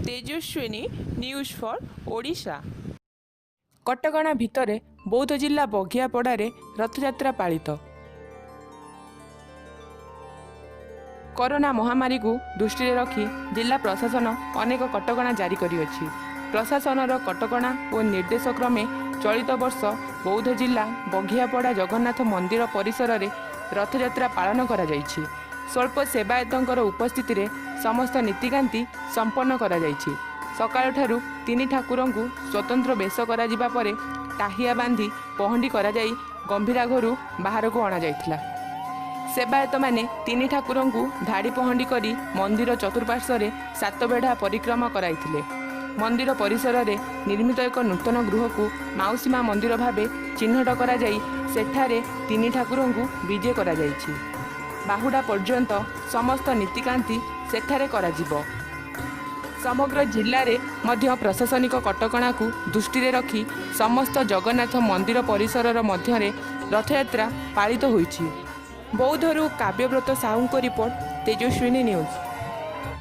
Tejaswini news for Odisha. कटकण भितर बौद्ध जिला बघियापड़ारे रथयात्रा पालित। कोरोना महामारी को दृष्टि रखी जिला प्रशासन अनेक कटकणा जारी करिअछि। प्रशासनर कटकणा और निर्देश क्रमे चलित वर्ष बौद्ध जिला बघियापड़ा जगन्नाथ मंदिर परिसर में रथयात्रा पालन करा जाइछि। स्वल्प सेवायतंकर उपस्थिति रे समस्त नीतिकांति संपन्न करा जाइछि। सकाळ ठारू तीन ठाकुरं को स्वतंत्र बेश करा जिबा परे टाहिया बांधी पहंडी करा जाई गंभीरा घरू बाहर को अणा जाइथिला। सेवायत माने तीन ठाकुरं को धाड़ी पहंडी करी मंदिर चतुर्पार्श्व सात बेढ़ा परिक्रमा कराइथिले। मंदिर परिसर रे निर्मित एक नूतन गृह को माउसीमा मंदिर भावे चिन्हट करा जाई सेठारे तीन ठाकुरं को विजे करा जाइछि। बाहुडा पर्यंत समस्त नीतिकांति सेठारे कराजिबो। समग्र जिले में मध्य प्रशासनिक कटकणा को दृष्टि रखी समस्त जगन्नाथ मंदिर परिसर मध्य रथयात्रा पालित होइछि। बौद्धरू काव्यव्रत साहू रिपोर्ट, तेजस्विनी न्यूज।